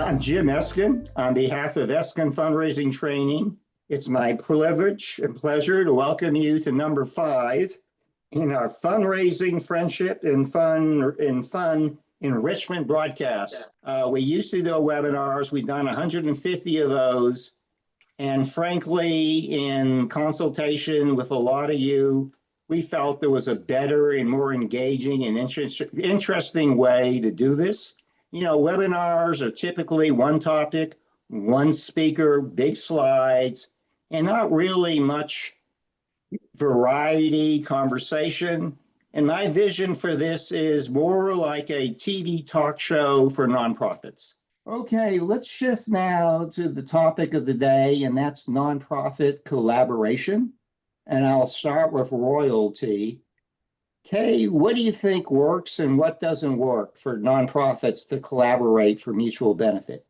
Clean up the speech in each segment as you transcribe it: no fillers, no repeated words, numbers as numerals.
I'm Jim Eskin on behalf of Eskin Fundraising Training. It's my privilege and pleasure to welcome you to number 5 in our fundraising, friendship, and fun enrichment broadcast. We used to do webinars. We've done 150 of those. And frankly, in consultation with a lot of you, we felt there was a better and more engaging and interesting way to do this. You know, webinars are typically one topic, one speaker, big slides, and not really much variety conversation. And my vision for this is more like a TV talk show for nonprofits. Okay, let's shift now to the topic of the day, and that's nonprofit collaboration. And I'll start with royalty. Kay, what do you think works and what doesn't work for nonprofits to collaborate for mutual benefit?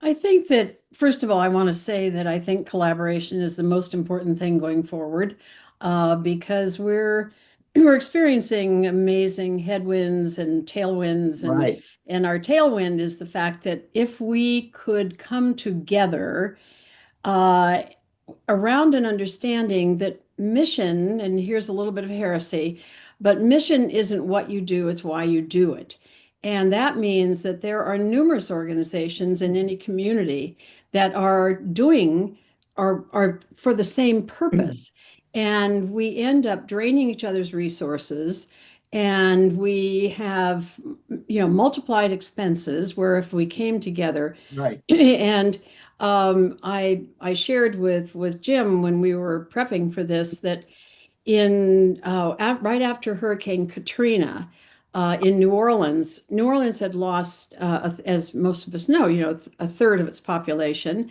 I think that, first of all, I want to say that I think collaboration is the most important thing going forward because we're experiencing amazing headwinds and tailwinds. Right. And our tailwind is the fact that if we could come together uh, around an understanding that mission, and here's a little bit of heresy, but mission isn't what you do, it's why you do it. And that means that there are numerous organizations in any community that are doing are for the same purpose. And we end up draining each other's resources, and we have, multiplied expenses where if we came together, Right. and I shared with Jim when we were prepping for this that right after Hurricane Katrina in New Orleans had lost, as most of us know, a third of its population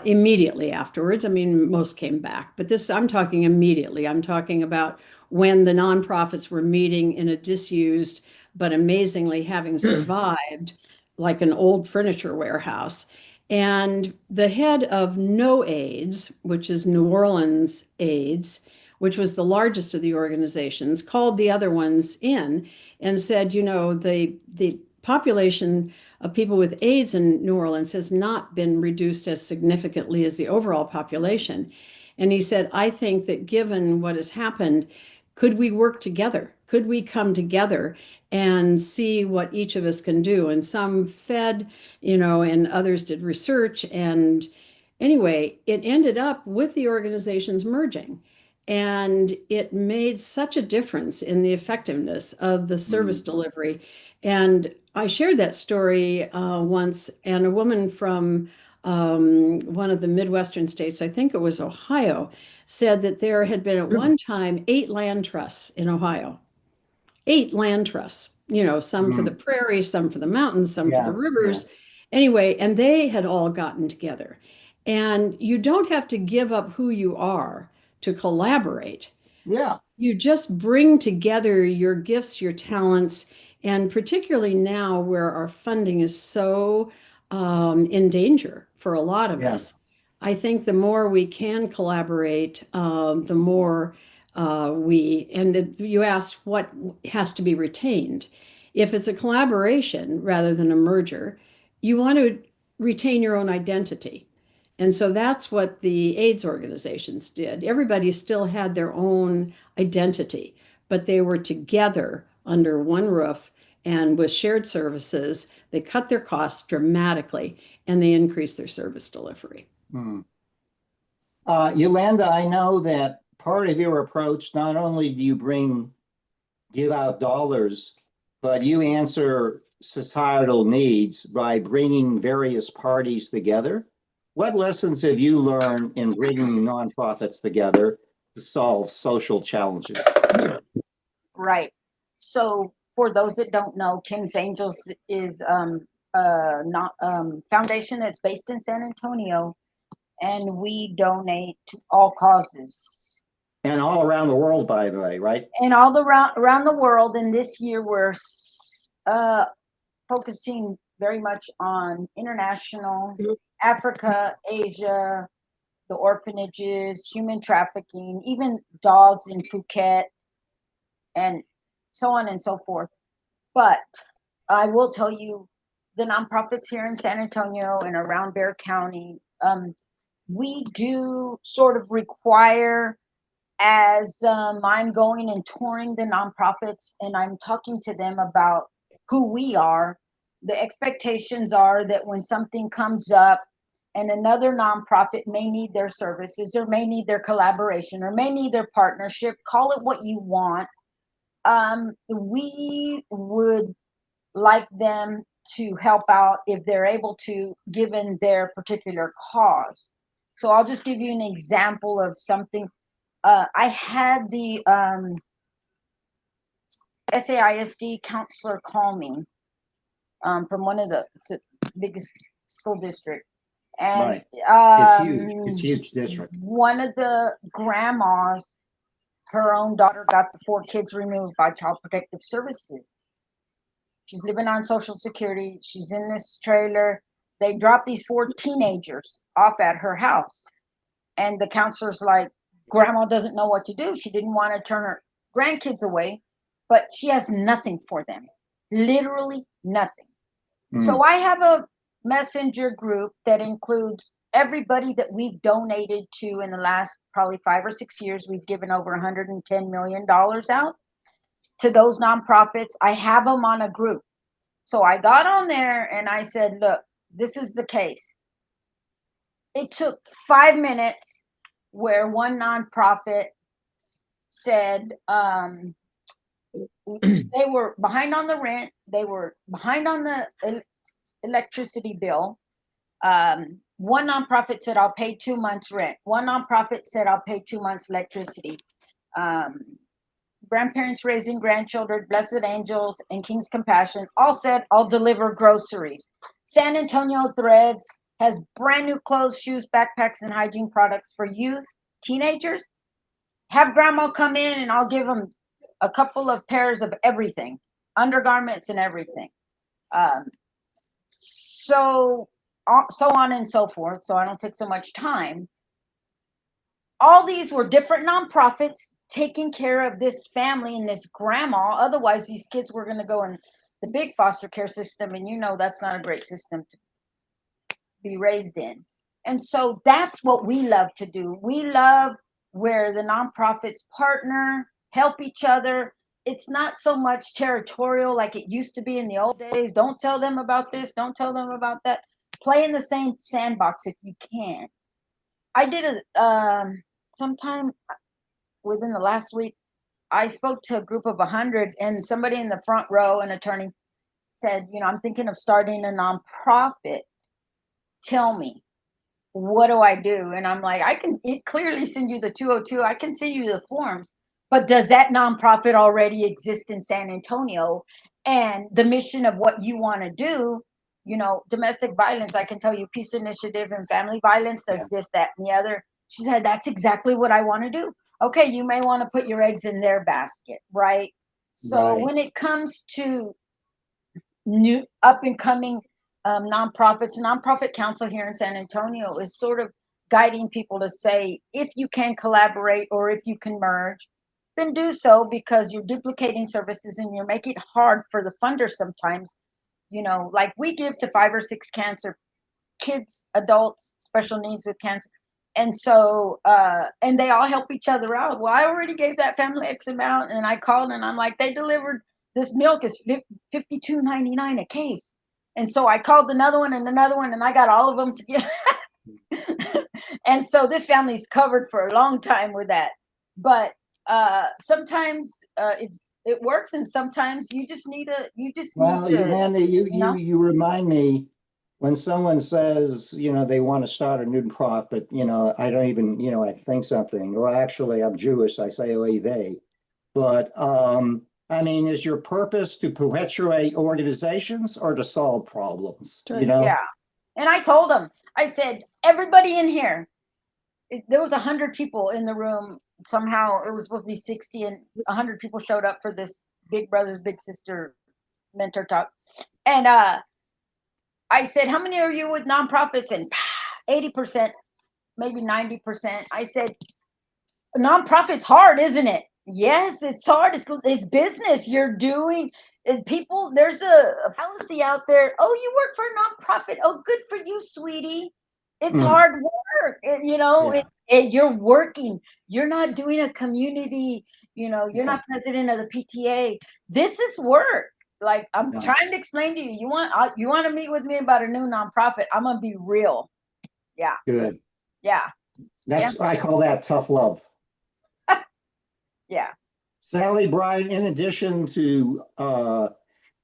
immediately afterwards. I mean, most came back, but I'm talking immediately. I'm talking about when the nonprofits were meeting in a disused, but amazingly having survived, like an old furniture warehouse. And the head of No AIDS, which is New Orleans AIDS, which was the largest of the organizations, called the other ones in and said, the population of people with AIDS in New Orleans has not been reduced as significantly as the overall population. And he said, I think that given what has happened, could we work together? Could we come together and see what each of us can do? And some fed, and others did research. And anyway, it ended up with the organizations merging. And it made such a difference in the effectiveness of the service delivery. And I shared that story once, and a woman from one of the Midwestern states, I think it was Ohio, said that there had been at one time 8 land trusts in Ohio. 8 land trusts, some for the prairies, some for the mountains, some for the rivers. Anyway, and they had all gotten together. And you don't have to give up who you are to collaborate. Yeah. You just bring together your gifts, your talents, and particularly now where our funding is so in danger for a lot of us, I think the more we can collaborate, the more you asked what has to be retained. If it's a collaboration rather than a merger, you want to retain your own identity. And so that's what the AIDS organizations did. Everybody still had their own identity, but they were together under one roof and with shared services. They cut their costs dramatically and they increased their service delivery. Yolanda, I know that part of your approach, not only do you give out dollars, but you answer societal needs by bringing various parties together. What lessons have you learned in bringing nonprofits together to solve social challenges? Right. So for those that don't know, King's Angels is not foundation that's based in San Antonio, and we donate to all causes. And all around the world, by the way, right? And all around the world. And this year we're focusing very much on international, Africa, Asia, the orphanages, human trafficking, even dogs in Phuket, and so on and so forth. But I will tell you the nonprofits here in San Antonio and around Bexar County, we do sort of require, as I'm going and touring the nonprofits and I'm talking to them about who we are, the expectations are that when something comes up and another nonprofit may need their services or may need their collaboration or may need their partnership, call it what you want, we would like them to help out if they're able to, given their particular cause. So I'll just give you an example of something. I had the SAISD counselor call me from one of the biggest school district. And Right. It's huge. It's a huge district. one of the grandmas, her own daughter got the 4 kids removed by Child Protective Services. She's living on Social Security. She's in this trailer. They dropped these 4 teenagers off at her house. And the counselor's like, Grandma doesn't know what to do. She didn't want to turn her grandkids away, but she has nothing for them. Literally nothing. So I have a messenger group that includes everybody that we've donated to in the last probably 5 or 6 years. We've given over $110 million out to those nonprofits. I have them on a group. So I got on there and I said, look, this is the case. It took 5 minutes where one nonprofit said they were behind on the rent. They were behind on the electricity bill. One nonprofit said, I'll pay 2 months rent. One nonprofit said, I'll pay 2 months electricity. Grandparents Raising Grandchildren, Blessed Angels, and King's Compassion all said, I'll deliver groceries. San Antonio Threads has brand new clothes, shoes, backpacks, and hygiene products for youth, teenagers. Have grandma come in and I'll give them a couple of pairs of everything, undergarments and everything. So on and so forth. So I don't take so much time. All these were different nonprofits taking care of this family and this grandma. Otherwise, these kids were going to go in the big foster care system. And that's not a great system to be raised in. And so that's what we love to do. We love where the nonprofits partner, help each other. It's not so much territorial like it used to be in the old days. Don't tell them about this. Don't tell them about that. Play in the same sandbox if you can. I did sometime within the last week, I spoke to a group of 100 and somebody in the front row, an attorney, said, I'm thinking of starting a nonprofit. Tell me, what do I do? And I'm like, I can clearly send you the 202. I can send you the forms. But does that nonprofit already exist in San Antonio? And the mission of what you want to do, domestic violence, I can tell you Peace Initiative and Family Violence does this, that, and the other. She said, that's exactly what I want to do. Okay, you may want to put your eggs in their basket, right? So when it comes to new up and coming nonprofits, Nonprofit Council here in San Antonio is sort of guiding people to say, if you can collaborate or if you can merge, then do so, because you're duplicating services and you're making it hard for the funders sometimes. Like we give to 5 or 6 cancer kids, adults, special needs with cancer. And so, and they all help each other out. Well, I already gave that family X amount, and I called and I'm like, they delivered this milk is $52.99 a case. And so I called another one, and I got all of them together. And so this family's covered for a long time with that. But sometimes it works, and sometimes you just need to. Amanda, you remind me when someone says, they want to start a new profit, I don't even, I think something, or actually I'm Jewish, I say, oh, they. But is your purpose to perpetuate organizations or to solve problems? Yeah. And I told them, I said, everybody in here, there was 100 people in the room. Somehow it was supposed to be 60, and 100 people showed up for this Big Brothers Big Sister mentor talk. And I said, how many are you with nonprofits? And 80%, maybe 90%. I said, nonprofit's hard, isn't it? Yes, it's hard. It's business. You're doing And people, there's a fallacy out there. Oh, you work for a nonprofit. Oh, good for you, sweetie. It's hard work. You're working. You're not doing a community, you're not president of the PTA. This is work. Like, I'm trying to explain to you. You want to meet with me about a new nonprofit. I'm going to be real. Yeah. Good. Yeah. I call that tough love. Yeah. Sally, Brian, in addition to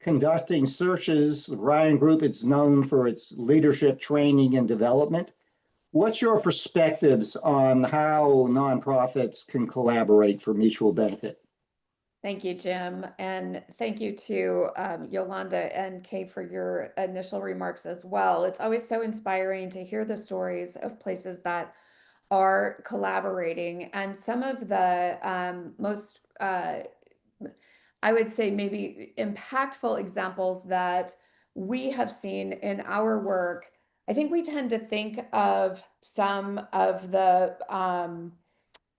conducting searches, the Ryan Group is known for its leadership training and development. What's your perspectives on how nonprofits can collaborate for mutual benefit? Thank you, Jim. And thank you to Yolanda and Kay for your initial remarks as well. It's always so inspiring to hear the stories of places that are collaborating. And some of the most, I would say, maybe impactful examples that we have seen in our work. I think we tend to think of some of the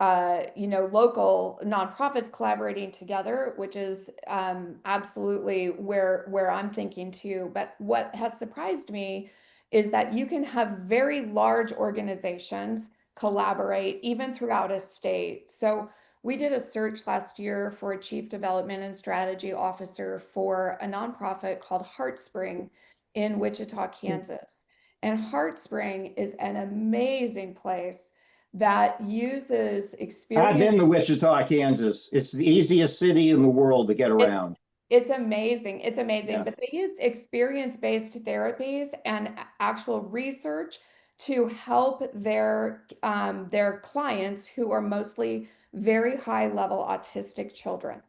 local nonprofits collaborating together, which is absolutely where I'm thinking too. But what has surprised me is that you can have very large organizations collaborate even throughout a state. So we did a search last year for a chief development and strategy officer for a nonprofit called HeartSpring in Wichita, Kansas. And HeartSpring is an amazing place that uses experience. I've been to Wichita, Kansas. It's the easiest city in the world to get around. It's amazing. It's amazing. Yeah. But they use experience-based therapies and actual research to help their clients, who are mostly very high-level autistic children.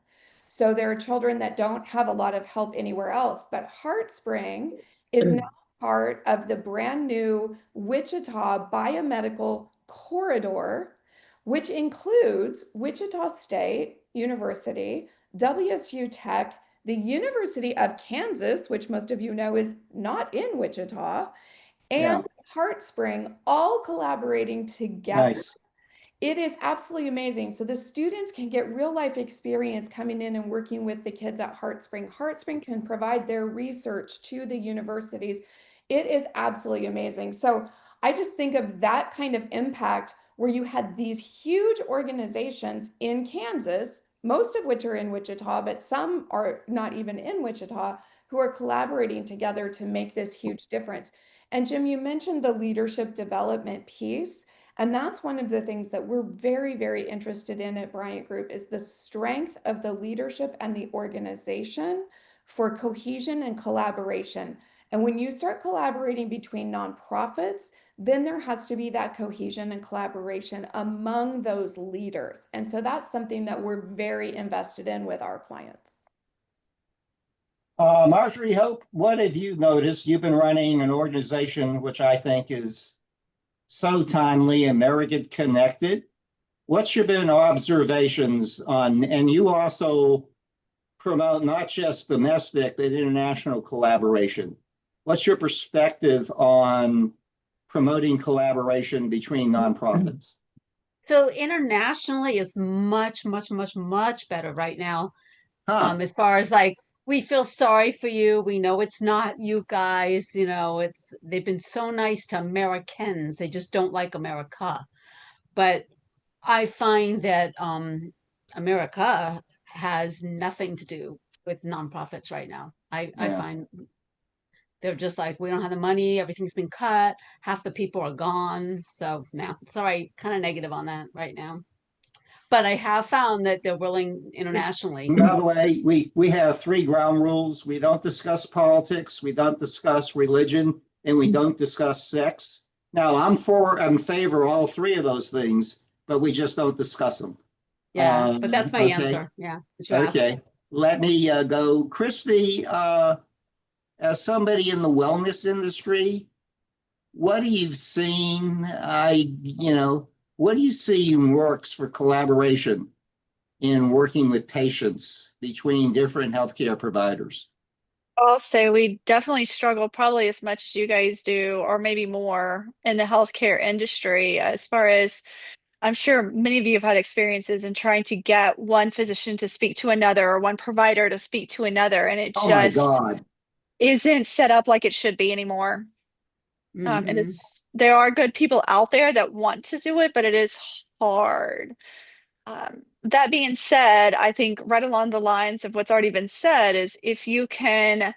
So there are children that don't have a lot of help anywhere else. But HeartSpring is now part of the brand new Wichita Biomedical Corridor, which includes Wichita State University, WSU Tech, the University of Kansas, which most of you know is not in Wichita, and HeartSpring, all collaborating together. Nice. It is absolutely amazing. So the students can get real life experience coming in and working with the kids at HeartSpring. HeartSpring can provide their research to the universities. It is absolutely amazing. So I just think of that kind of impact where you had these huge organizations in Kansas, most of which are in Wichita, but some are not even in Wichita, who are collaborating together to make this huge difference. And Jim, you mentioned the leadership development piece. And that's one of the things that we're very, very interested in at Bryant Group, is the strength of the leadership and the organization for cohesion and collaboration. And when you start collaborating between nonprofits, then there has to be that cohesion and collaboration among those leaders. And so that's something that we're very invested in with our clients. Marjorie Hope, what have you noticed? You've been running an organization which I think is so timely, American Connected. What's your been observations on, and you also promote not just domestic, but international collaboration. What's your perspective on promoting collaboration between nonprofits? So internationally is much, much, much, much better right now. As far as like, we feel sorry for you. We know it's not you guys, they've been so nice to Americans. They just don't like America. But I find that America has nothing to do with nonprofits right now. I find they're just like, we don't have the money. Everything's been cut. Half the people are gone. So now, sorry, kind of negative on that right now. But I have found that they're willing internationally. By the way, we have 3 ground rules. We don't discuss politics, we don't discuss religion, and we don't discuss sex. Now, I'm in favor of all 3 of those things, but we just don't discuss them. Yeah, but that's my answer. Yeah. Okay. Let me go. Christy, as somebody in the wellness industry, what have you seen? What do you see works for collaboration in working with patients between different healthcare providers? I'll say we definitely struggle probably as much as you guys do, or maybe more in the healthcare industry as far as I'm sure many of you have had experiences in trying to get one physician to speak to another or one provider to speak to another, and it Oh my just God. isn't set up like it should be anymore. And Hmm. there are good people out there that want to do it, but it is hard. That being said, I think right along the lines of what's already been said is if you can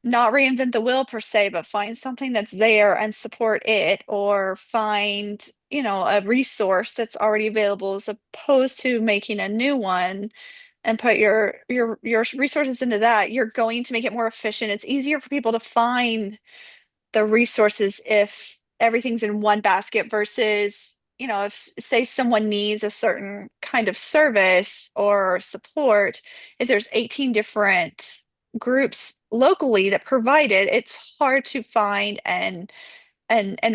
not reinvent the wheel per se, but find something that's there and support it, or find, a resource that's already available as opposed to making a new one and put your resources into that, you're going to make it more efficient. It's easier for people to find the resources if everything's in one basket versus, if say someone needs a certain kind of service or support, if there's 18 different groups locally that provide it, it's hard to find and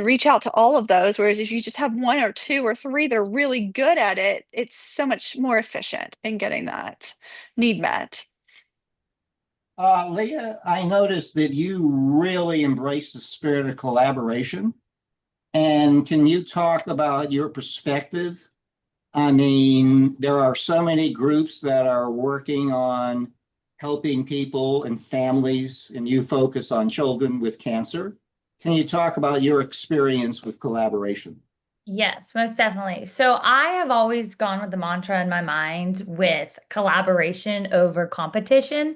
reach out to all of those. Whereas if you just have one or two or three that are really good at it, it's so much more efficient in getting that need met. Leah, I noticed that you really embrace the spirit of collaboration. And can you talk about your perspective? I mean, there are so many groups that are working on helping people and families, and you focus on children with cancer. Can you talk about your experience with collaboration? Yes, most definitely. So I have always gone with the mantra in my mind with collaboration over competition.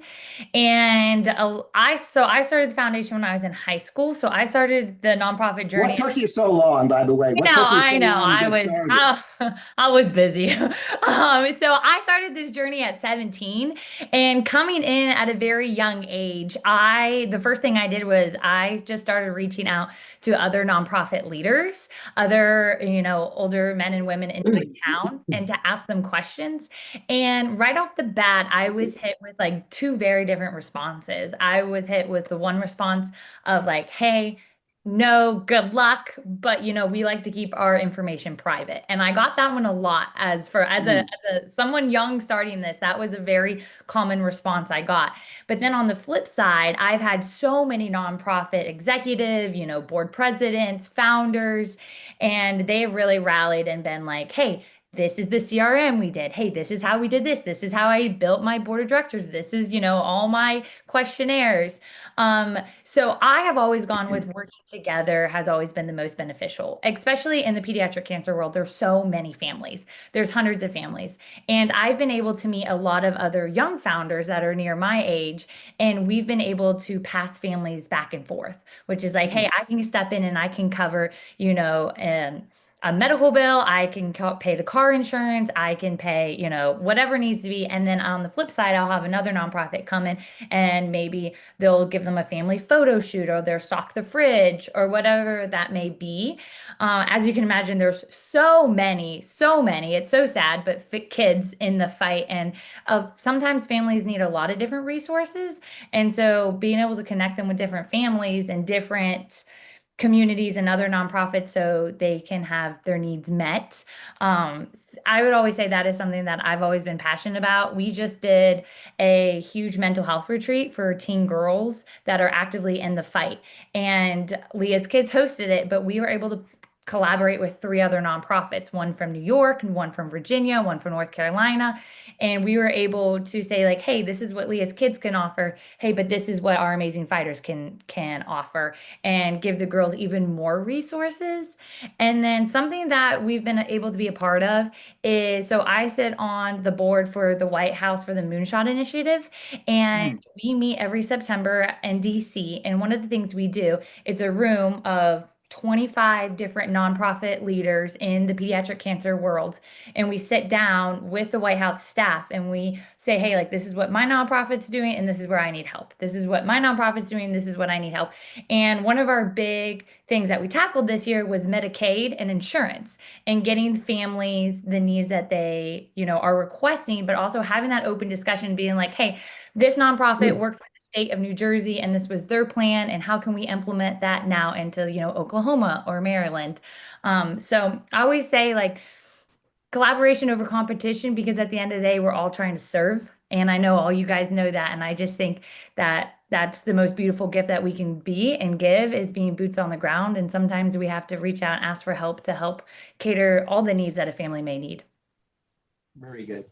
And I started the foundation when I was in high school. So I started the nonprofit What journey. took you so long, by the way? What took you so I know. long to get started? I was busy. So I started this journey at 17 and coming in at a very young age, the first thing I did was I just started reaching out to other nonprofit leaders, other, older men and women in my town and to ask them questions. And right off the bat, I was hit with like two very different responses. I was hit with the one response of like, hey, no, good luck, but we like to keep our information private. And I got that one a lot as a someone young starting this. That was a very common response I got. But then on the flip side, I've had so many nonprofit executive, board presidents, founders, and they've really rallied and been like, "Hey, this is the CRM we did. Hey, this is how we did this. This is how I built my board of directors. This is, all my questionnaires." So I have always gone with working together has always been the most beneficial, especially in the pediatric cancer world. There's so many families. There's hundreds of families. And I've been able to meet a lot of other young founders that are near my age, and we've been able to pass families back and forth, which is like, hey, I can step in and I can cover, and a medical bill, I can pay the car insurance, I can pay, whatever needs to be. And then on the flip side, I'll have another nonprofit come in and maybe they'll give them a family photo shoot or they'll stock the fridge or whatever that may be. As you can imagine, there's so many, so many. It's so sad, but fit kids in the fight. And sometimes families need a lot of different resources. And so being able to connect them with different families and different communities and other nonprofits so they can have their needs met. I would always say that is something that I've always been passionate about. We just did a huge mental health retreat for teen girls that are actively in the fight. And Leah's Kids hosted it, but we were able to collaborate with three other nonprofits, one from New York and one from Virginia, one from North Carolina. And we were able to say like, hey, this is what Leah's Kids can offer. Hey, but this is what our amazing fighters can offer and give the girls even more resources. And then something that we've been able to be a part of is so I sit on the board for the White House for the Moonshot Initiative, and we meet every September in DC. And one of the things we do, it's a room of 25 different nonprofit leaders in the pediatric cancer world. And we sit down with the White House staff and we say, hey, like, this is what my nonprofit's doing, and this is where I need help. This is what my nonprofit's doing, this is what I need help. And one of our big things that we tackled this year was Medicaid and insurance and getting families the needs that they, are requesting, but also having that open discussion, being like, hey, this nonprofit worked with the state of New Jersey and this was their plan, and how can we implement that now into, Oklahoma or Maryland. So I always say like collaboration over competition, because at the end of the day, we're all trying to serve. And I know all you guys know that. And I just think that that's the most beautiful gift that we can be and give, is being boots on the ground. And sometimes we have to reach out and ask for help to help cater all the needs that a family may need. Very good.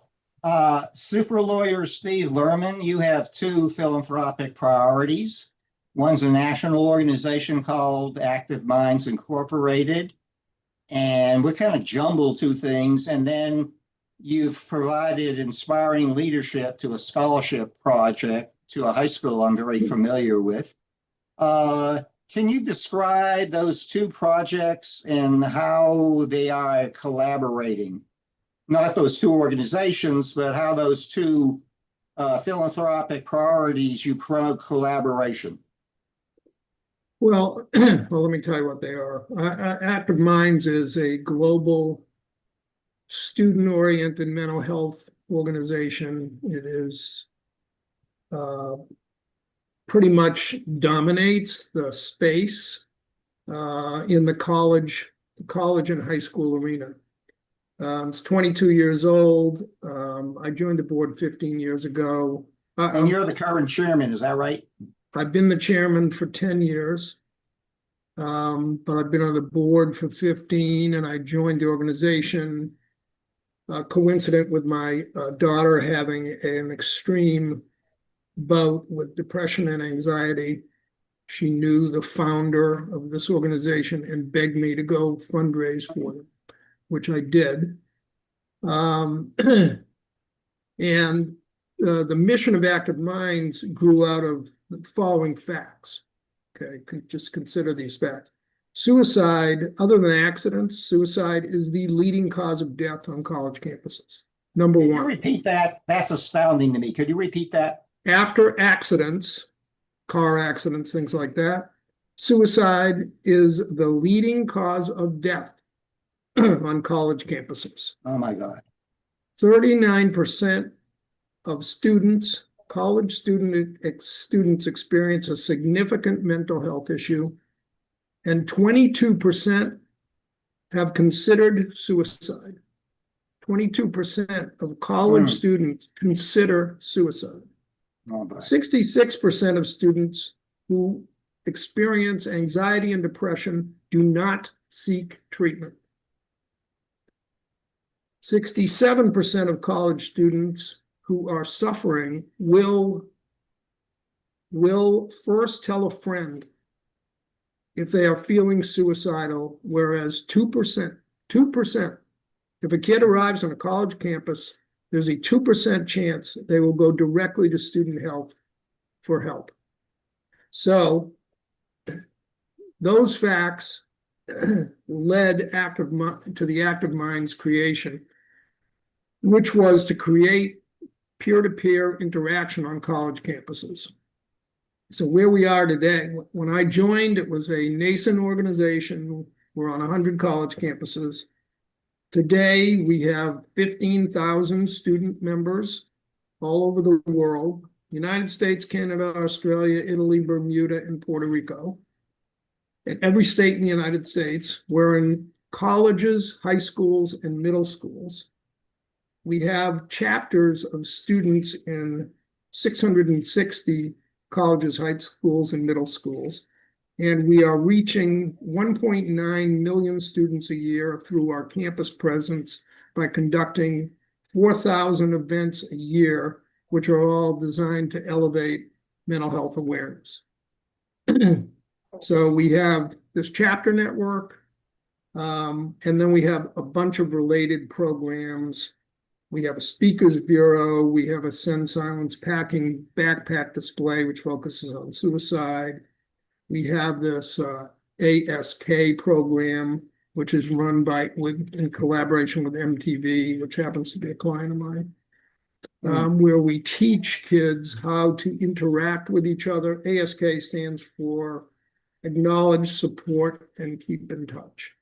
Super lawyer Steve Lerman, you have two philanthropic priorities. One's a national organization called Active Minds Incorporated, and we kind of jumbled two things. And then you've provided inspiring leadership to a scholarship project to a high school I'm very familiar with. Can you describe those two projects and how they are collaborating? Not those two organizations, but how those two philanthropic priorities you promote collaboration. Well, let me tell you what they are. Active Minds is a global student-oriented mental health organization. It is pretty much dominates the space in the college and high school arena. It's 22 years old. I joined the board 15 years ago. And you're the current chairman, is that right? I've been the chairman for 10 years, but I've been on the board for 15, and I joined the organization coincident with my daughter having an extreme bout with depression and anxiety. She knew the founder of this organization and begged me to go fundraise for them, which I did. And the mission of Active Minds grew out of the following facts. Okay, just consider these facts. Suicide, other than accidents, suicide is the leading cause of death on college campuses. Number one. Can you repeat that? That's astounding to me. Could you repeat that? After accidents, car accidents, things like that, suicide is the leading cause of death on college campuses. Oh my God. 39% of students, college students experience a significant mental health issue, and 22% have considered suicide. 22% of college students consider suicide. 66% of students who experience anxiety and depression do not seek treatment. 67% of college students who are suffering will first tell a friend if they are feeling suicidal, whereas 2%, if a kid arrives on a college campus, there's a 2% chance they will go directly to student health for help. So those facts led to the Active Minds creation, which was to create peer-to-peer interaction on college campuses. So where we are today, when I joined, it was a nascent organization. We're on 100 college campuses. Today, we have 15,000 student members all over the world: United States, Canada, Australia, Italy, Bermuda, and Puerto Rico. In every state in the United States, we're in colleges, high schools, and middle schools. We have chapters of students in 660 colleges, high schools, and middle schools. And we are reaching 1.9 million students a year through our campus presence by conducting 4,000 events a year, which are all designed to elevate mental health awareness. So we have this chapter network, and then we have a bunch of related programs. We have a speakers bureau. We have a Send Silence Packing backpack display, which focuses on suicide. We have this ASK program, which is run in collaboration with MTV, which happens to be a client of mine, where we teach kids how to interact with each other. ASK stands for Acknowledge, Support, and Keep in Touch.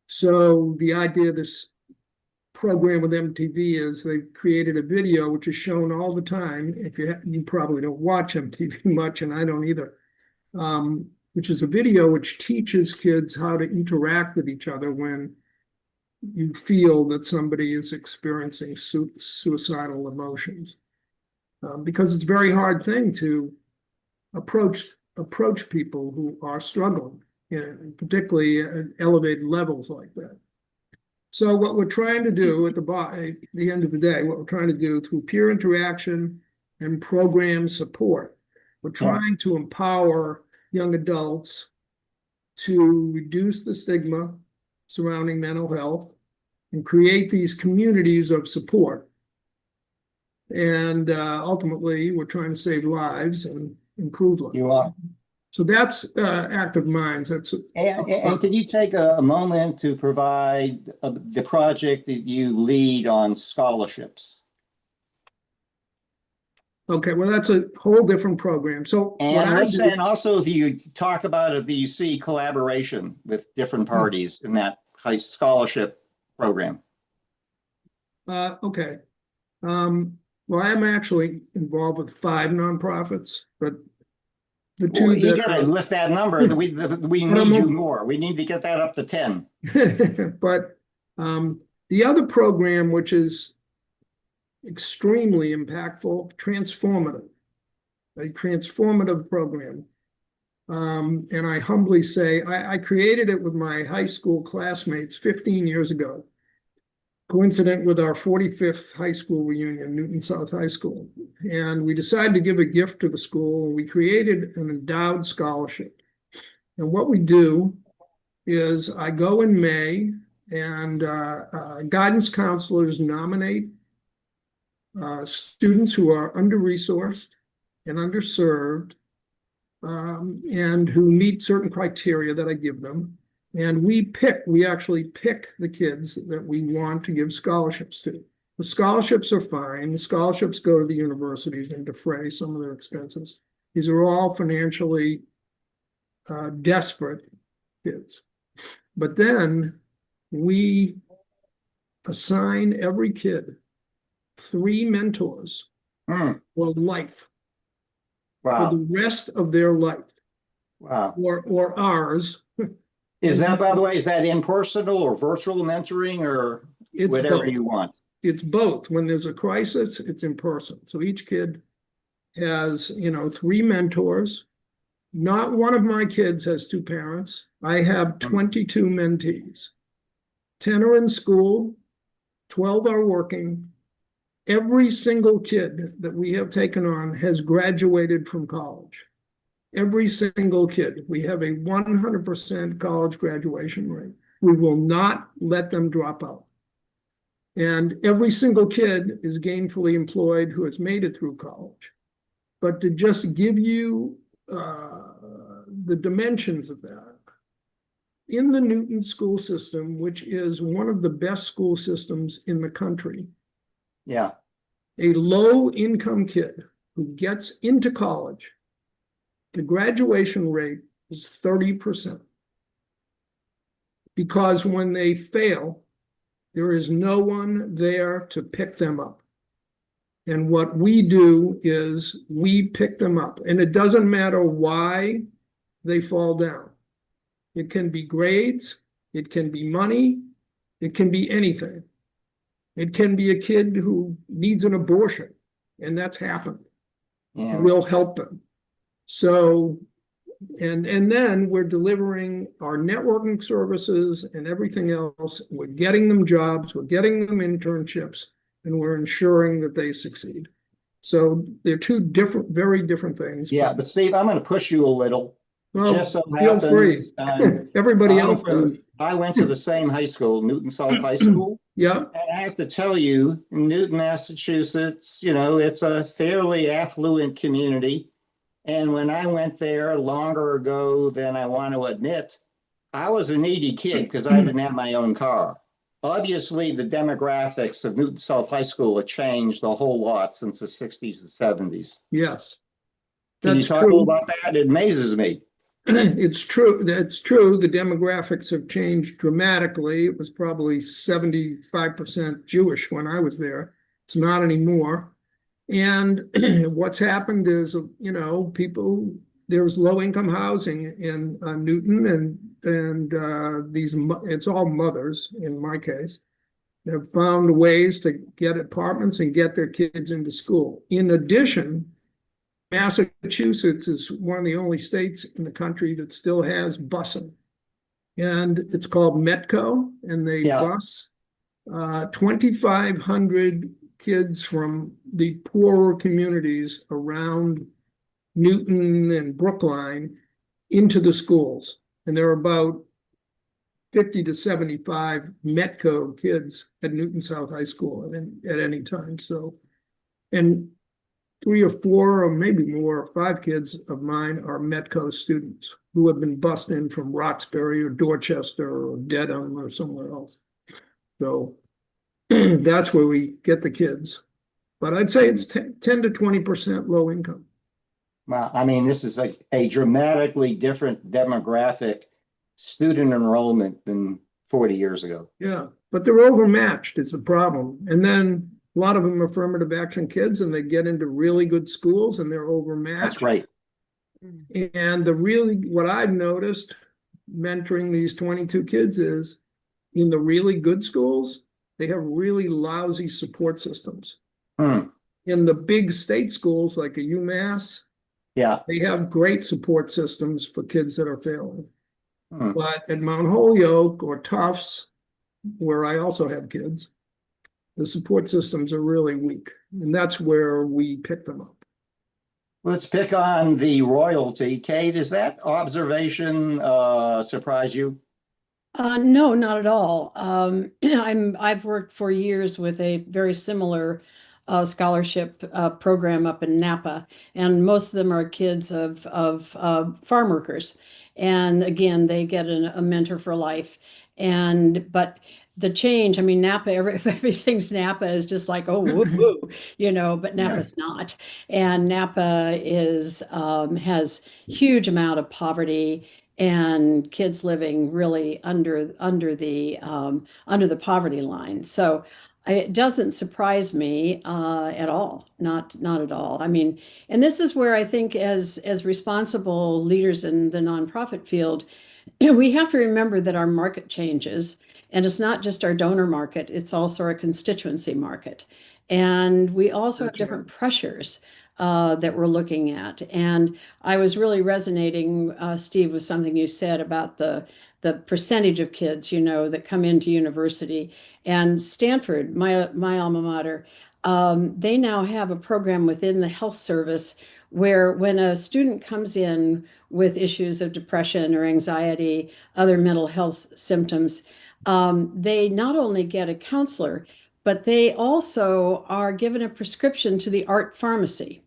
So the idea of this program with MTV is they've created a video which is shown all the time. If you probably don't watch MTV much, and I don't either, which is a video which teaches kids how to interact with each other when you feel that somebody is experiencing suicidal emotions. Because it's a very hard thing to approach people who are struggling, particularly at elevated levels like that. So what we're trying to do at the end of the day, what we're trying to do through peer interaction and program support, we're trying to empower young adults to reduce the stigma surrounding mental health and create these communities of support. And ultimately, we're trying to save lives and improve lives. You are. So that's Active Minds. And can you take a moment to provide the project that you lead on scholarships? Okay, well, that's a whole different program. So And also, if you talk about it, you see collaboration with different parties in that high scholarship program. Okay. Well, I'm actually involved with 5 nonprofits, but the two you gotta lift that number. We need you more. We need to get that up to 10. But the other program, which is extremely impactful, a transformative program. And I humbly say, I created it with my high school classmates 15 years ago, coincident with our 45th high school reunion, Newton South High School. And we decided to give a gift to the school, and we created an endowed scholarship. And what we do is I go in May, and guidance counselors nominate students who are under-resourced and underserved, and who meet certain criteria that I give them. And we actually pick the kids that we want to give scholarships to. The scholarships are fine. The scholarships go to the universities and defray some of their expenses. These are all financially desperate kids. But then we assign every kid 3 mentors for life, Wow. for the rest of their life. Wow. Or ours. Is that, by the way, is that impersonal or virtual mentoring or whatever both. you want? It's both. When there's a crisis, it's in person. So each kid has, 3 mentors. Not one of my kids has 2 parents. I have 22 mentees. 10 are in school, 12 are working. Every single kid that we have taken on has graduated from college. Every single kid. We have a 100% college graduation rate. We will not let them drop out. And every single kid is gainfully employed who has made it through college. But to just give you the dimensions of that, in the Newton school system, which is one of the best school systems in the country, Yeah. a low-income kid who gets into college, the graduation rate is 30%. Because when they fail, there is no one there to pick them up. And what we do is we pick them up. And it doesn't matter why they fall down. It can be grades, it can be money, it can be anything. It can be a kid who needs an abortion, and that's happened. Yeah. We'll help them. So, and then we're delivering our networking services and everything else. We're getting them jobs, we're getting them internships, and we're ensuring that they succeed. So they're 2 very different things. Yeah, but Steve, I'm going to push you a little. Well, Just so feel free. happens, Everybody else does. I went to the same high school, Newton South High School. Yeah. And I have to tell you, Newton, Massachusetts, it's a fairly affluent community. And when I went there longer ago than I want to admit, I was a needy kid because I didn't have my own car. Obviously, the demographics of Newton South High School have changed a whole lot since the 60s and 70s. Yes. Can you talk a little about that? It amazes me. It's true. That's true. The demographics have changed dramatically. It was probably 75% Jewish when I was there. It's not anymore. And what's happened is, there's low income housing in Newton, and it's all mothers in my case. Have found ways to get apartments and get their kids into school. In addition, Massachusetts is one of the only states in the country that still has busing. And it's called Metco, and they Yeah. bus 2,500 kids from the poorer communities around Newton and Brookline into the schools. And there are about 50 to 75 Metco kids at Newton South High School at any time. So, and 3 or 4 or maybe more, or 5 kids of mine are Metco students who have been bused in from Roxbury or Dorchester or Dedham or somewhere else. So that's where we get the kids. But I'd say it's 10 to 20% low income. Well, I mean, this is a dramatically different demographic student enrollment than 40 years ago. Yeah, but they're overmatched is the problem. And then a lot of them are affirmative action kids, and they get into really good schools and they're overmatched. That's right. And what I've noticed mentoring these 22 kids is in the really good schools, they have really lousy support systems. In the big state schools like a UMass, Yeah. they have great support systems for kids that are failing. But at Mount Holyoke or Tufts, where I also have kids, the support systems are really weak. And that's where we pick them up. Let's pick on the royalty. Kate, does that observation surprise you? No, not at all. I've worked for years with a very similar scholarship program up in Napa, and most of them are kids of farm workers. And again, they get a mentor for life. But the change, I mean, Napa, everything's Napa is just like, oh, woo, woo, but Napa's not. And Napa has huge amount of poverty and kids living really under the poverty line. So it doesn't surprise me at all, not at all. I mean, and this is where I think as responsible leaders in the nonprofit field, we have to remember that our market changes, and it's not just our donor market, it's also our constituency market. And we also have different pressures that we're looking at. And I was really resonating, Steve, with something you said about the percentage of kids, that come into university. And Stanford, my alma mater, they now have a program within the health service where when a student comes in with issues of depression or anxiety, other mental health symptoms, they not only get a counselor, but they also are given a prescription to the art pharmacy.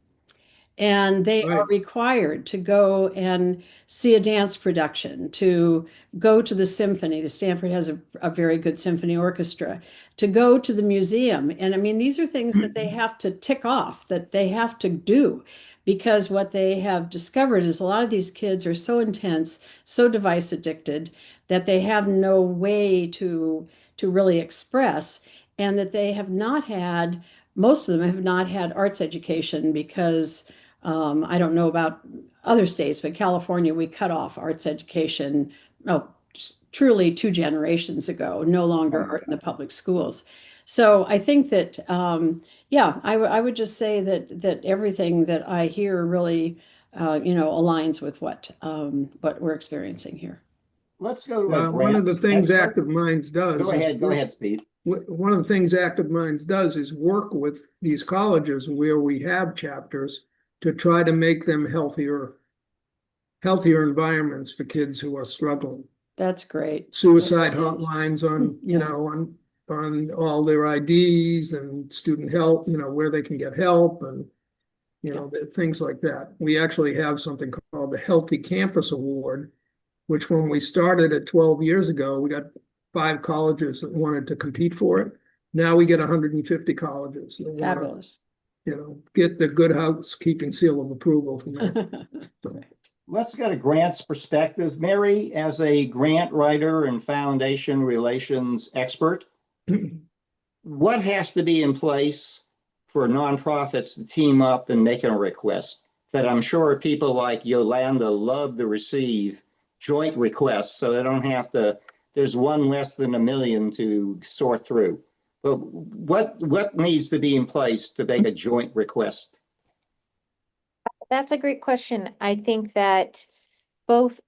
And they are required to go and see a dance production, to go to the symphony. The Stanford has a very good symphony orchestra, to go to the museum. And I mean, these are things that they have to tick off, that they have to do, because what they have discovered is a lot of these kids are so intense, so device addicted, that they have no way to really express, and that they have not had, most of them have not had arts education because I don't know about other states, but California, we cut off arts education, truly 2 generations ago, no longer art in the public schools. So I think that, I would just say that everything that I hear really, aligns with what we're experiencing here. Let's go to a one of the grants things expert. Active Minds does. Go ahead, Steve. One of the things Active Minds does is work with these colleges where we have chapters to try to make them healthier environments for kids who are struggling. That's great. Suicide hotlines on all their IDs and student help, where they can get help and, things like that. We actually have something called the Healthy Campus Award, which when we started it 12 years ago, we got 5 colleges that wanted to compete for it. Now we get 150 colleges that want Fabulous. to, get the good housekeeping seal of approval from them. So. Let's get a grants perspective. Mary, as a grant writer and foundation relations expert, what has to be in place for nonprofits to team up and make a request? That I'm sure people like Yolanda love to receive joint requests, so they don't have to, there's one less than $1 million to sort through. But what needs to be in place to make a joint request? That's a great question. I think that both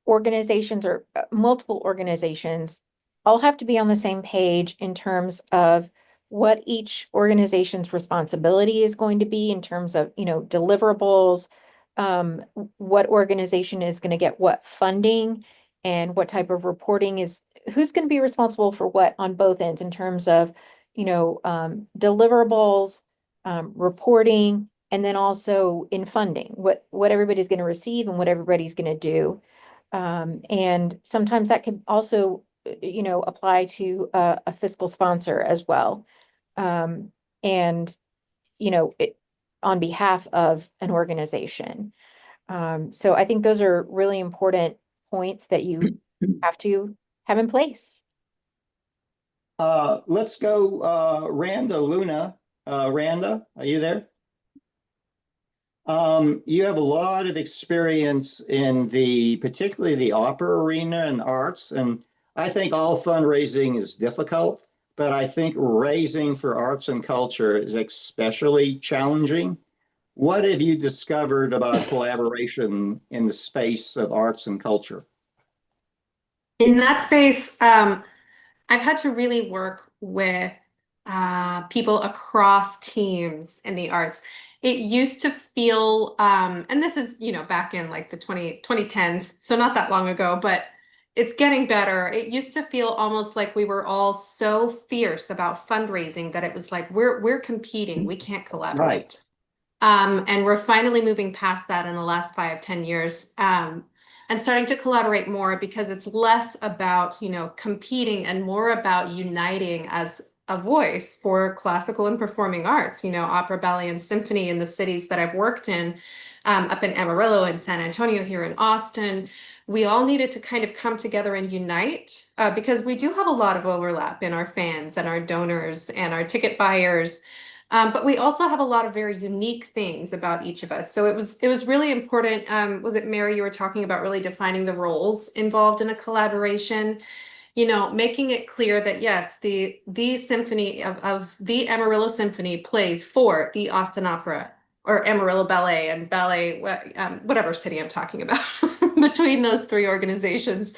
organizations or multiple organizations all have to be on the same page in terms of what each organization's responsibility is going to be in terms of, deliverables, what organization is going to get what funding and what type of reporting who's going to be responsible for what on both ends in terms of, deliverables, reporting, and then also in funding, what everybody's going to receive and what everybody's going to do. And sometimes that could also, apply to a fiscal sponsor as well. And, on behalf of an organization. So I think those are really important points that you have to have in place. Let's go, Randa Luna. Randa, are you there? You have a lot of experience in particularly the opera arena and arts, and I think all fundraising is difficult, but I think raising for arts and culture is especially challenging. What have you discovered about collaboration in the space of arts and culture? In that space, I've had to really work with people across teams in the arts. It used to feel, and this is, back in like the 2010s, so not that long ago, but it's getting better. It used to feel almost like we were all so fierce about fundraising that it was like we're competing, we can't collaborate. Right. And we're finally moving past that in the last 5-10 years. And starting to collaborate more because it's less about, competing and more about uniting as a voice for classical and performing arts, opera, ballet, and symphony in the cities that I've worked in, up in Amarillo and San Antonio, here in Austin. We all needed to kind of come together and unite because we do have a lot of overlap in our fans and our donors and our ticket buyers. But we also have a lot of very unique things about each of us. So it was really important. Was it Mary, you were talking about really defining the roles involved in a collaboration, making it clear that yes, the symphony of the Amarillo Symphony plays for the Austin Opera or Amarillo Ballet and ballet, whatever city I'm talking about between those three organizations.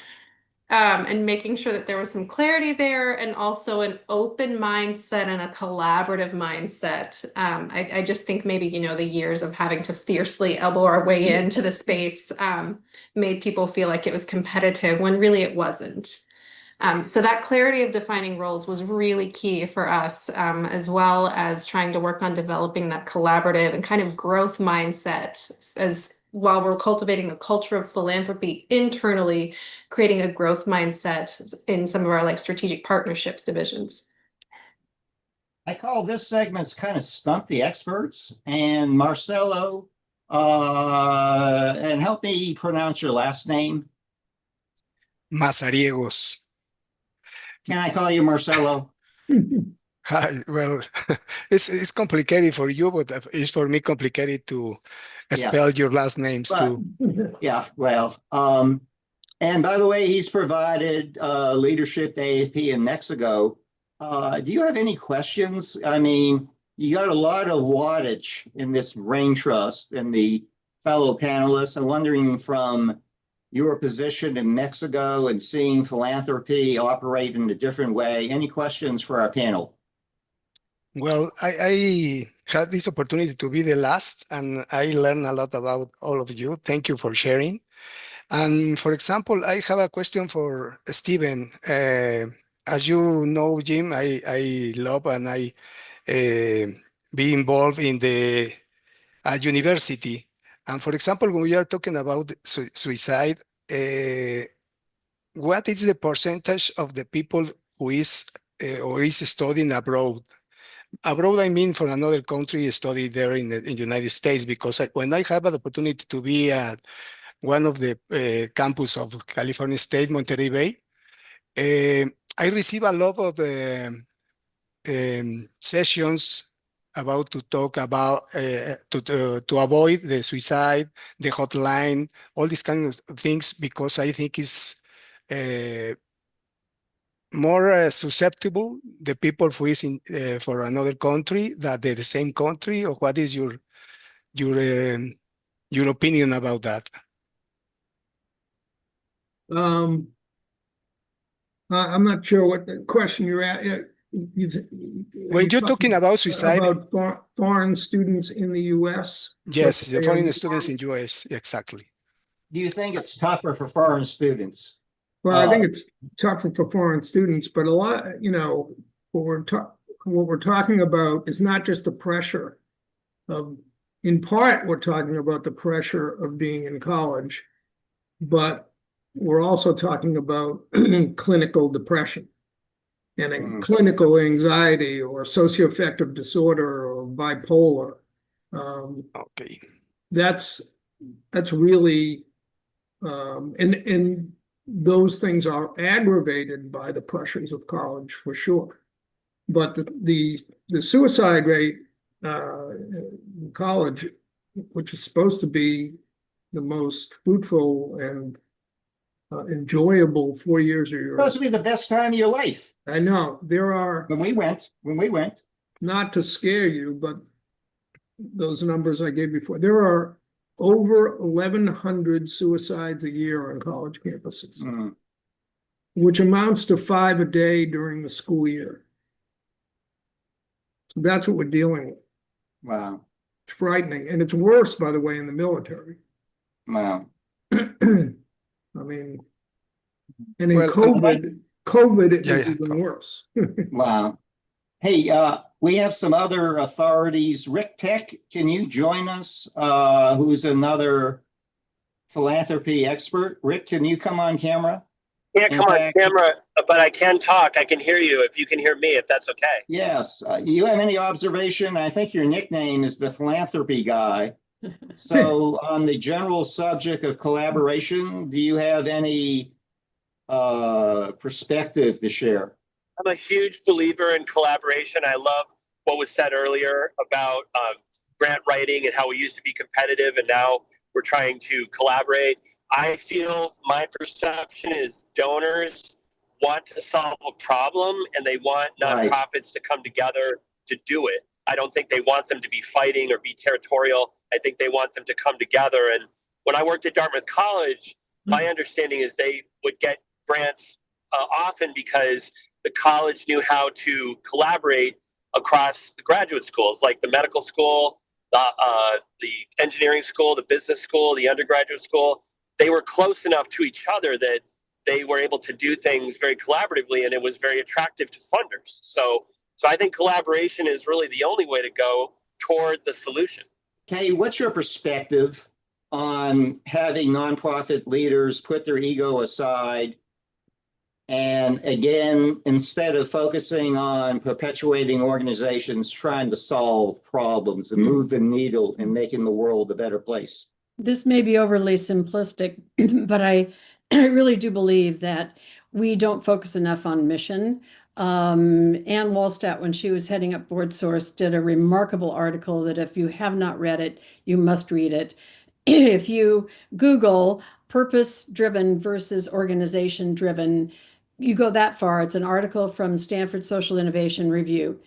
And making sure that there was some clarity there and also an open mindset and a collaborative mindset. I just think maybe, the years of having to fiercely elbow our way into the space made people feel like it was competitive when really it wasn't. So that clarity of defining roles was really key for us, as well as trying to work on developing that collaborative and kind of growth mindset as while we're cultivating a culture of philanthropy internally, creating a growth mindset in some of our strategic partnerships divisions. I call this segment kind of Stump the Experts. And Marcelo, and help me pronounce your last name. Mazariegos. Can I call you Marcelo? Well, it's complicated for you, but it's for me complicated to spell your last names too. Yeah, well, and by the way, he's provided leadership to AFP in Mexico. Do you have any questions? I mean, you got a lot of wattage in this brain trust and the fellow panelists. I'm wondering from your position in Mexico and seeing philanthropy operate in a different way, any questions for our panel? Well, I had this opportunity to be the last, and I learned a lot about all of you. Thank you for sharing. And for example, I have a question for Stephen. As you know, Jim, I love and I be involved in the university. And for example, when we are talking about suicide, what is the percentage of the people who is or is studying abroad? Abroad, I mean, for another country, study there in the United States, because when I have an opportunity to be at one of the campus of California State, Monterey Bay, I receive a lot of sessions about to talk about to avoid the suicide, the hotline, all these kinds of things, because I think it's more susceptible the people who is in for another country than the same country. Or what is your your opinion about that. I'm not sure what the question you're at. When you're talking about suicide, about foreign students in the U.S. yes, the foreign students in US, exactly. Do you think it's tougher for foreign students? Well, I think it's tougher for foreign students, but a lot, what we're talking about is not just the pressure of, in part, we're talking about the pressure of being in college, but we're also talking about clinical depression and clinical anxiety or socioaffective disorder or bipolar. Okay. That's really, and those things are aggravated by the pressures of college for sure. But the suicide rate in college, which is supposed to be the most fruitful and enjoyable 4 years of your life. Supposed to be the best time of your life. I know there are. When we went, not to scare you, but those numbers I gave before, there are over 1,100 suicides a year on college campuses, which amounts to 5 a day during the school year. So that's what we're dealing with. Wow. It's frightening. And it's worse, by the way, in the military. Wow. I mean, and in COVID, it was even worse. Wow. Hey, we have some other authorities. Rick Peck, can you join us? Who's another philanthropy expert. Rick, can you come on camera? Can't come on camera, but I can talk. I can hear you if you can hear me, if that's okay. Yes. You have any observation? I think your nickname is the philanthropy guy. So on the general subject of collaboration, do you have any perspective to share? I'm a huge believer in collaboration. I love what was said earlier about grant writing and how we used to be competitive and now we're trying to collaborate. I feel my perception is donors want to solve a problem and they want nonprofits to come together to do it. I don't think they want them to be fighting or be territorial. I think they want them to come together. And when I worked at Dartmouth College, my understanding is they would get grants often because the college knew how to collaborate across the graduate schools, like the medical school, the engineering school, the business school, the undergraduate school. They were close enough to each other that they were able to do things very collaboratively, and it was very attractive to funders. So I think collaboration is really the only way to go toward the solution. Kay, what's your perspective on having nonprofit leaders put their ego aside and, again, instead of focusing on perpetuating organizations, trying to solve problems and move the needle and making the world a better place? This may be overly simplistic, but I really do believe that we don't focus enough on mission. Ann Wallstatt, when she was heading up Board Source, did a remarkable article that if you have not read it, you must read it. If you Google purpose-driven versus organization-driven, you go that far. It's an article from Stanford Social Innovation Review.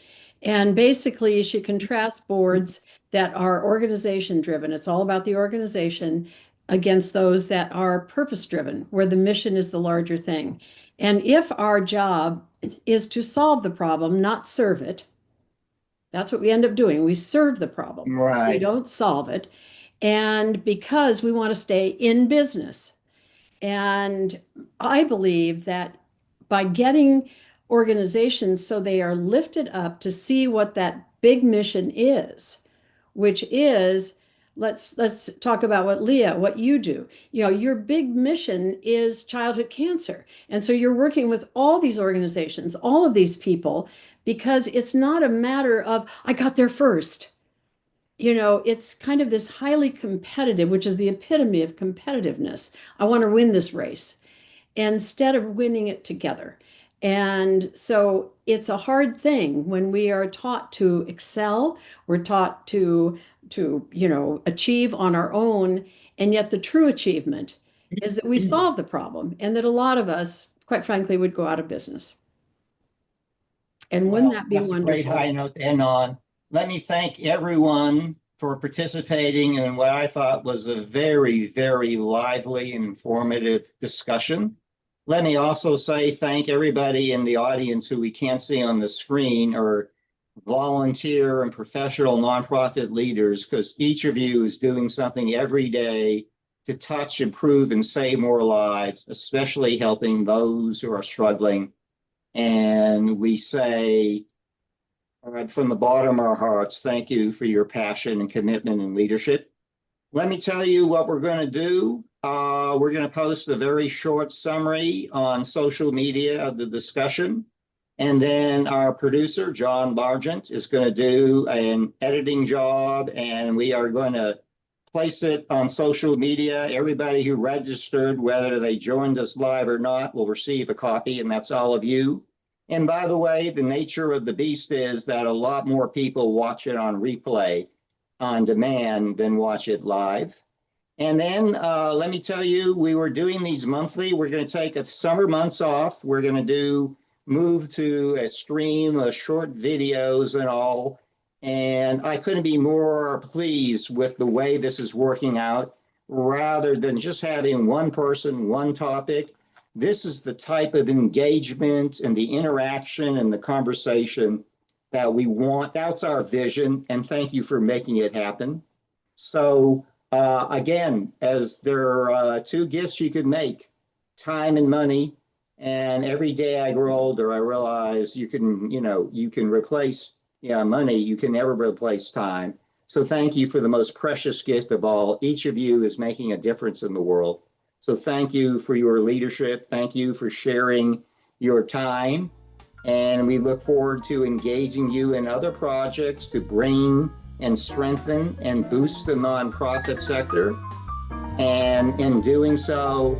And basically, she contrasts boards that are organization-driven. It's all about the organization against those that are purpose-driven, where the mission is the larger thing. And if our job is to solve the problem, not serve it, that's what we end up doing. We serve the problem. Right. We don't solve it. And because we want to stay in business. And I believe that by getting organizations so they are lifted up to see what that big mission is, which is, let's talk about what you do. You know, your big mission is childhood cancer. And so you're working with all these organizations, all of these people, because it's not a matter of, I got there first. You know, it's kind of this highly competitive, which is the epitome of competitiveness. I want to win this race instead of winning it together. And so it's a hard thing when we are taught to excel, we're taught to achieve on our own. And yet the true achievement is that we solve the problem and that a lot of us, quite frankly, would go out of business. And wouldn't that be that's wonderful? a great high note to end on. Let me thank everyone for participating in what I thought was a very, very lively and informative discussion. Let me also say thank everybody in the audience who we can't see on the screen, or volunteer and professional nonprofit leaders, because each of you is doing something every day to touch, improve, and save more lives, especially helping those who are struggling. And we say, from the bottom of our hearts, thank you for your passion and commitment and leadership. Let me tell you what we're going to do. We're going to post a very short summary on social media of the discussion. And then our producer, John Largent, is going to do an editing job, and we are going to place it on social media. Everybody who registered, whether they joined us live or not, will receive a copy, and that's all of you. And by the way, the nature of the beast is that a lot more people watch it on replay on demand than watch it live. And then let me tell you, we were doing these monthly. We're going to take a summer months off. We're going to move to a stream of short videos and all. And I couldn't be more pleased with the way this is working out. Rather than just having one person, one topic, this is the type of engagement and the interaction and the conversation that we want. That's our vision, and thank you for making it happen. So again, as there are two gifts you could make, time and money. And every day I grow older, I realize you can replace money. You can never replace time. So thank you for the most precious gift of all. Each of you is making a difference in the world. So thank you for your leadership. Thank you for sharing your time. And we look forward to engaging you in other projects to bring and strengthen and boost the nonprofit sector. And in doing so,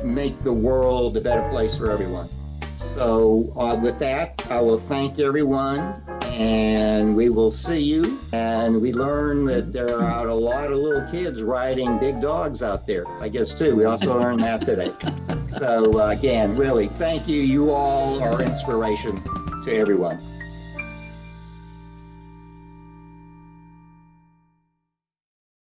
make the world a better place for everyone. So with that, I will thank everyone, and we will see you. And we learned that there are a lot of little kids riding big dogs out there, I guess, too. We also learned that today. So again, really, thank you. You all are inspiration to everyone.